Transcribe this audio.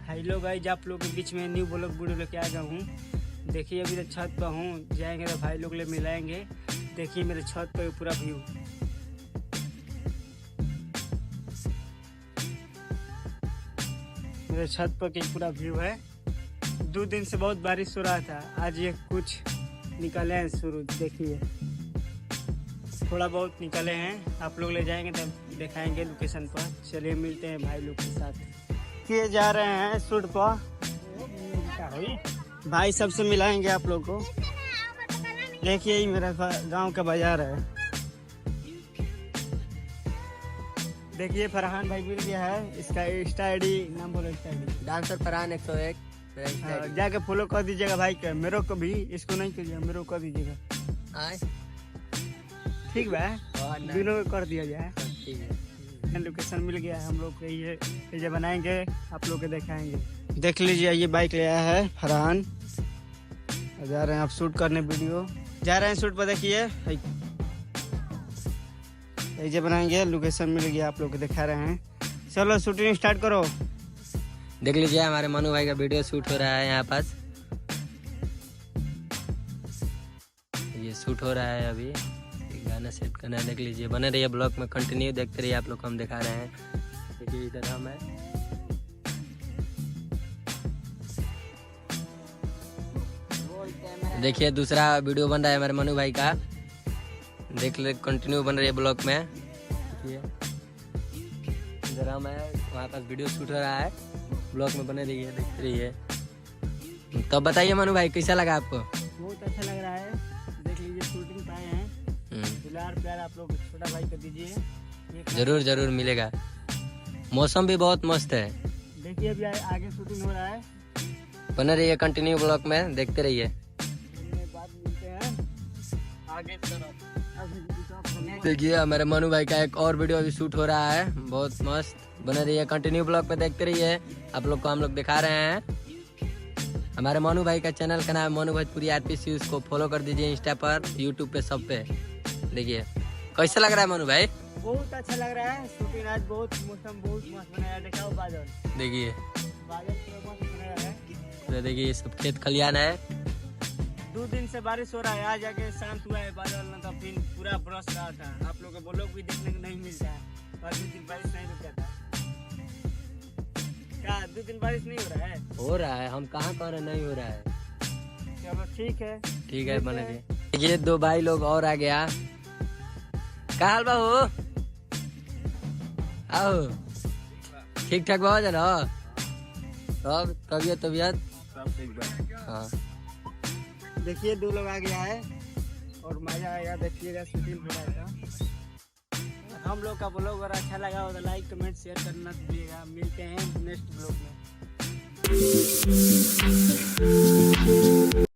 Hello guys, आप लोग के बीच में न्यू ब्लॉग वीडियो लेके आ गया हूँ। देखिए अभी तो छत पर हूँ, जाएंगे तो भाई लोग ले मिलाएंगे। देखिए मेरे छत पर पूरा व्यू। मेरे छत पर की पूरा व्यू है। 2 दिन से बहुत बारिश हो रहा था, आज ये कुछ निकले हैं शुरू। देखिए थोड़ा बहुत निकले हैं, आप लोग ले जाएंगे तो दिखाएंगे लोकेशन पर। चलिए मिलते हैं भाई लोग के साथ। किए जा रहे हैं शूट पर, भाई सबसे मिलाएंगे आप लोग को। देखिए ये मेरा गांव का बाजार है। देखिए फरहान भाई मिल गया है, इसका इंस्टा आईडी नाम बोलो। Insta ID dancer Farhan 101। जाके फॉलो कर दीजिएगा भाई का, मेरे को भी, इसको नहीं कीजिएगा, मेरे को कर दीजिएगा। ठीक बा, बिलों कर दिया जाए। ठीक है, लोकेशन मिल गया है हम लोग को। ये बनाएंगे, आप लोग को दिखाएंगे। देख लीजिए ये बाइक ले आया है फरहान, जा रहे हैं आप शूट करने, वीडियो जा रहे हैं शूट पर। देखिए ये बनाएंगे, लोकेशन मिल गया, आप लोग को दिखा रहे हैं। चलो शूटिंग स्टार्ट करो। देख लीजिए हमारे मनु भाई का वीडियो शूट हो रहा है यहाँ पास। ये शूट हो रहा है अभी, गाना सेट करना है। देख लीजिए, बने रहिए ब्लॉग में, कंटिन्यू देखते रहिए, आप लोग को हम दिखा रहे हैं। देखिए इधर हम है। देखिए दूसरा वीडियो बन रहा है हमारे मनु भाई का, देख ले, कंटिन्यू बन रही है ब्लॉग में। देखिए इधर हम है, वहाँ पास वीडियो शूट हो रहा है, ब्लॉग में बने रहिए, देखते रहिए। तो बताइए मनु भाई कैसा लगा आपको? बहुत अच्छा लग रहा है। देख लीजिए शूटिंग पे आए हैं, प्यार आप लोग छोटा भाई को दीजिए। जरूर जरूर मिलेगा। मौसम भी बहुत मस्त है। देखिए अभी आगे शूटिंग हो रहा है, बने रहिए कंटिन्यू ब्लॉग में, देखते रहिए। बाद मिलते हैं आगे तरफ। देखिए हमारे मनु भाई का एक और वीडियो अभी शूट हो रहा है, बहुत मस्त। बने रहिए कंटिन्यू ब्लॉग में, देखते रहिए, आप लोग को हम लोग दिखा रहे हैं। हमारे मनु भाई का चैनल का नाम है मनु भोजपुरी RPC, उसको फॉलो कर दीजिए इंस्टा पर, यूट्यूब पे, सब पे। देखिए कैसा लग रहा है मनु भाई? बहुत अच्छा लग रहा है शूटिंग आज, बहुत मौसम बहुत मस्त बनाया। दिखाओ बादल, देखिए बादल पूरा मस्त बनाया है। तो देखिए सब खेत खलियान है। 2 दिन से बारिश हो रहा है, आज जाके शांत हुआ है बादल, न तो फिर पूरा बरस रहा था। आप लोग को ब्लॉग भी देखने को नहीं मिलता है, और 2 दिन बारिश नहीं रुका था। क्या 2 दिन बारिश नहीं हो रहा है? हो रहा है, हम कहाँ कह रहे नहीं हो रहा है। चलो ठीक है, ठीक है, बने रहिए। ये 2 भाई लोग और आ गया। का हाल बाबू? आओ, ठीक ठाक बाबा जाना, सब तबियत सब ठीक बा। हाँ। देखिए 2 लोग आ गया है और मजा आएगा, देखिएगा शूटिंग हो रहा है। हम लोग का ब्लॉग अगर अच्छा लगा हो तो लाइक कमेंट शेयर करना दीजिएगा। मिलते हैं नेक्स्ट ब्लॉग में।